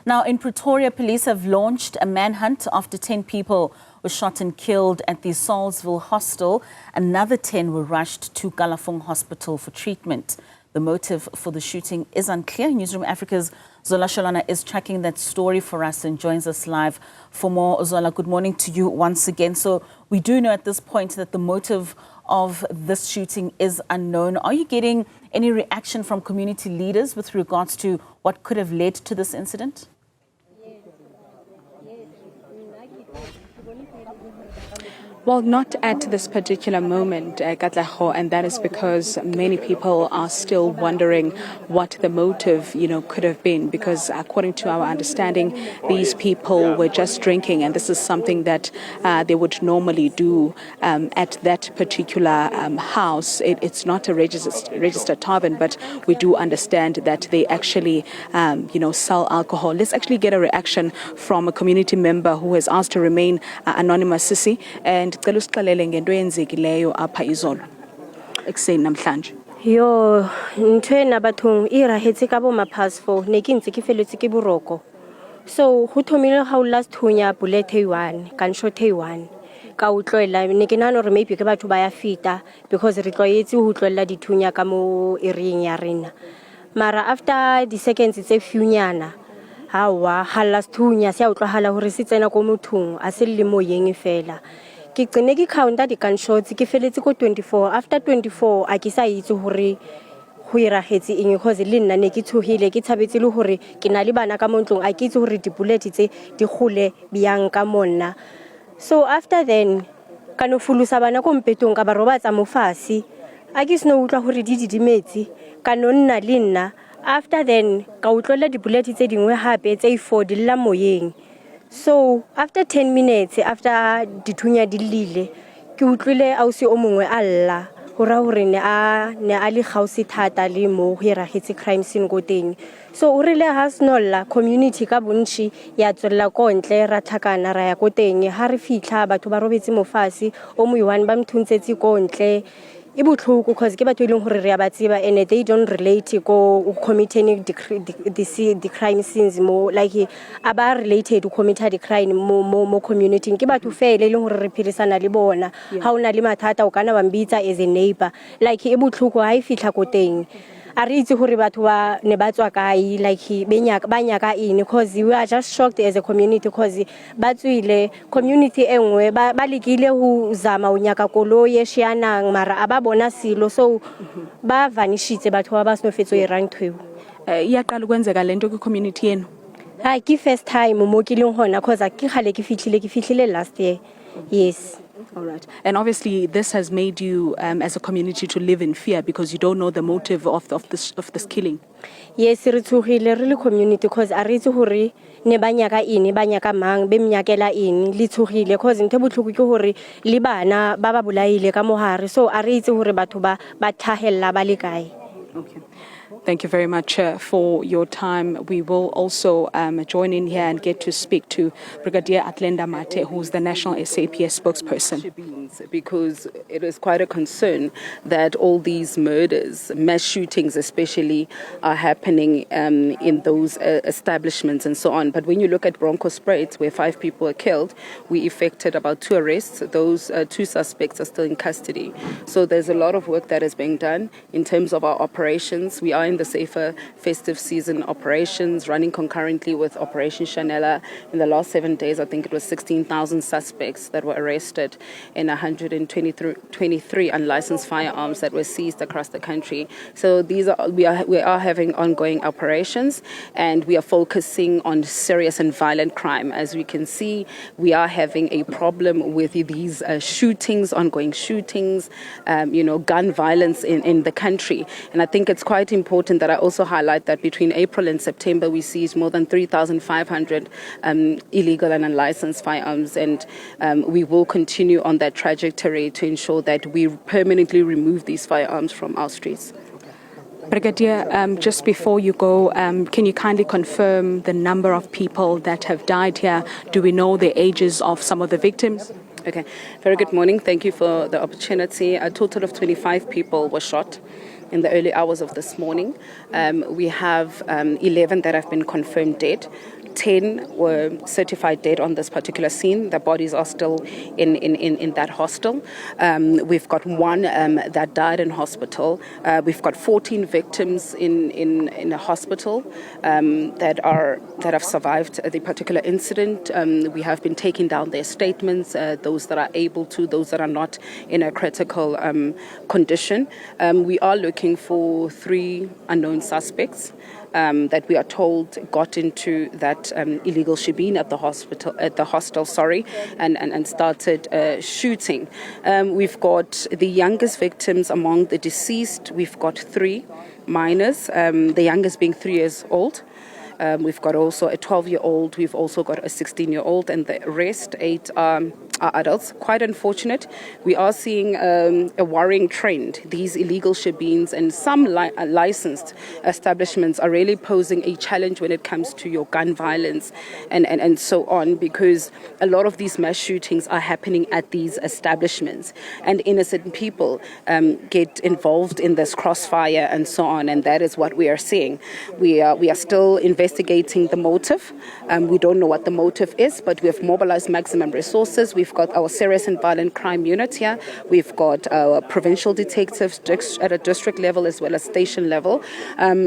Now, in Pretoria, police have launched a manhunt after 10 people were shot and killed at the Saulsville Hostel. Another 10 were rushed to Kalafong Hospital for treatment. The motive for the shooting is unclear. Newzroom Afrika's Zola Sholwana is tracking that story for us and joins us live for more. Zola, good morning to you once again. So we do know at this point that the motive of this shooting is unknown. Are you getting any reaction from community leaders with regards to what could have led to this incident? Well, not at this particular moment, Katlaho, and that is because many people are still wondering what the motive, could have been. Because according to our understanding, these people were just drinking, and this is something that they would normally do at that particular house. It's not a registered tavern, but we do understand that they actually, sell alcohol. Let's actually get a reaction from a community member who has asked to remain anonymous, Sisi, and ngicela usixelele ngento eyenzekileyo apha izolo ekseni namhlanje. Yo, ntwena bathong irahetse ka bo mapasfo ne ke ntse ke feletse ke boroko. So go thomile ga o last thunya bullet e1 gunshot e1 ka utloela ne ke nana re maybe ke batho ba ya fita because re tloetse ho tloela dithunya ka mo ereng ya rena. Mara after the seconds tse few nyana hawa ha last thunya se a utlwahala hore se tsena ko mothong a se le moyeng fela. Ke tsene ke counta di gunshots ke feletse ko 24 after 24 a ke sa itse hore go iragetse eng because le nna ne ke tshogile ke tshabetse le hore ke na le bana ka montlong a ke itse hore di bullet tse di gole biang ka monna. So after then ka no fulusa bana ko mpetong ka ba robatsa mo fase a ke sno utlwa hore di didimetse ka no nna le nna. After then ka utlola di bullet tse dingwe hape tse 4 di la moyeng. So after 10 minutes after dithunya di lile ke utlwile ausi o mongwe a lla hora hore ne a le gausi thata le mo go iragetse crime scene go teng. So o rile ha snolla community ka bontshi ya tswela kontle ra thakana ra ya go teng ha re fitla batho ba robetse mo fase o mo one ba mthuntsetse kontle e botlhoko because ke batho ileng hore re ya ba tseba and they don't relate go committing the crime scenes mo like aba related to commit the crime mo community ke batho fele ileng hore re philisana le bona ha ona le mathata o kana ba mbitsa as a neighbor like e botlhoko ha e fitla go teng a re itse hore batho ba ne ba tswa kae like ba nyaka ine because we are just shocked as a community because ba tswile community engwe ba lekile ho zama o nyaka koloi e shianang mara aba bona silo so ba vanishitse batho ba sno fetso e rang thweo iyaqala ukwenzeka lento ku community yenu. Ha ke first time mo ke leng hona because ke khale ke fihlile last year. Yes. All right. And obviously this has made you as a community to live in fear because you don't know the motive of this killing. Yes, re tsogile re le community because a re itse hore ne ba nyaka mang be mnyakela eng le tsogile because nthe botlhoko ke hore le bana ba ba bolaile ka mohare so a re itse hore batho ba thahella ba le kae. Okay. Thank you very much for your time. We will also join in here and get to speak to Brigadier Athlenda Mate, who's the National SAPS spokesperson. Because it is quite a concern that all these murders, mass shootings especially, are happening in those establishments and so on. But when you look at Bronco Spraits, where 5 people were killed, we effected about 2 arrests. Those 2 suspects are still in custody. So there's a lot of work that is being done in terms of our operations. We are in the safer festive season operations, running concurrently with Operation Chanela. In the last 7 days, I think it was 16,000 suspects that were arrested and 123 unlicensed firearms that were seized across the country. So we are having ongoing operations, and we are focusing on serious and violent crime. As we can see, we are having a problem with these shootings, ongoing shootings, gun violence in the country. And I think it's quite important that I also highlight that between April and September, we seized more than 3,500 illegal and unlicensed firearms, and we will continue on that trajectory to ensure that we permanently remove these firearms from our streets. Brigadier, just before you go, can you kindly confirm the number of people that have died here? Do we know the ages of some of the victims? Okay, very good morning. Thank you for the opportunity. A total of 25 people were shot. in the early hours of this morning. We have 11 that have been confirmed dead. 10 were certified dead on this particular scene. The bodies are still in that hostel. We've got one that died in hospital. We've got 14 victims in a hospital that have survived the particular incident. We have been taking down their statements, those that are able to, those that are not in a critical condition. We are looking for 3 unknown suspects that we are told got into that illegal shebeen at the hostel, and started shooting. We've got the youngest victims among the deceased. We've got 3 minors, the youngest being 3 years old. We've got also a 12-year-old. We've also got a 16-year-old, and the rest 8 are adults. Quite unfortunate. We are seeing a worrying trend. These illegal shebeens and some licensed establishments are really posing a challenge when it comes to your gun violence and so on, because a lot of these mass shootings are happening at these establishments, and innocent people get involved in this crossfire and so on, and that is what we are seeing. We are still investigating the motive. We don't know what the motive is, but we have mobilized maximum resources. We've got our serious and violent crime unit here. We've got our provincial detectives at a district level as well as station level.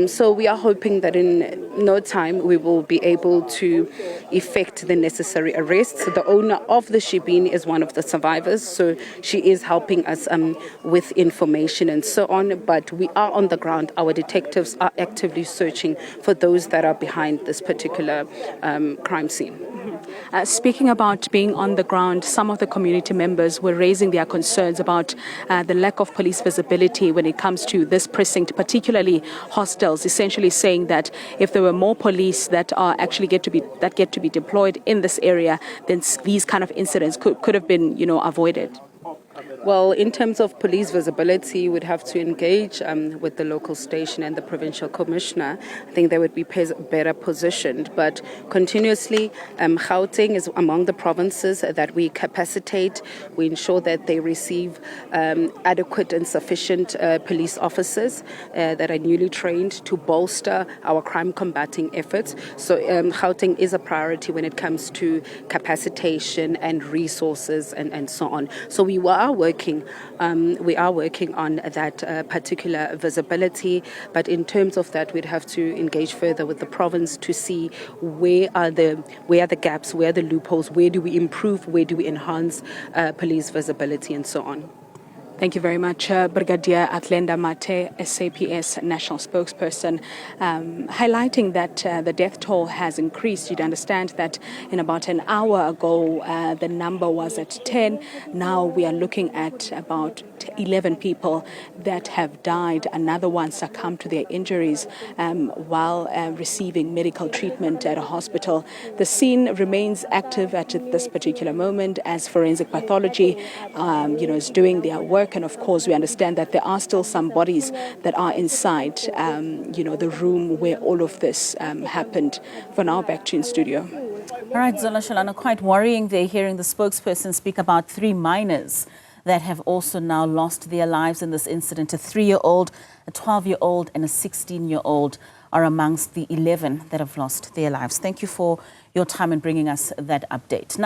So we are hoping that in no time we will be able to effect the necessary arrests. The owner of the shebeen is one of the survivors, so she is helping us with information and so on. But we are on the ground. Our detectives are actively searching for those that are behind this particular crime scene. Speaking about being on the ground, some of the community members were raising their concerns about the lack of police visibility when it comes to this precinct, particularly hostels, essentially saying that if there were more police that are actually get to be deployed in this area, then these kind of incidents could have been, avoided. Well, in terms of police visibility, we'd have to engage with the local station and the provincial commissioner. I think they would be better positioned. But continuously, Gauteng is among the provinces that we capacitate. We ensure that they receive adequate and sufficient police officers that are newly trained to bolster our crime combating efforts. So Gauteng is a priority when it comes to capacitation and resources and so on. So we are working on that particular visibility, but in terms of that, we'd have to engage further with the province to see where are the gaps, where are the loopholes, where do we improve, where do we enhance police visibility, and so on. Thank you very much, Brigadier Atlenda Mate, SAPS National Spokesperson, highlighting that the death toll has increased. You'd understand that in about an hour ago, the number was at 10. Now we are looking at about 11 people that have died. Another one succumbed to their injuries while receiving medical treatment at a hospital. The scene remains active at this particular moment as forensic pathology, is doing their work. And of course, we understand that there are still some bodies that are inside, the room where all of this happened. For now, back to you in studio. All right, Zola, Sholwana, quite worrying there hearing the spokesperson speak about 3 minors that have also now lost their lives in this incident. A 3-year-old, a 12-year-old, and a 16-year-old are amongst the 11 that have lost their lives. Thank you for your time and bringing us that update. Now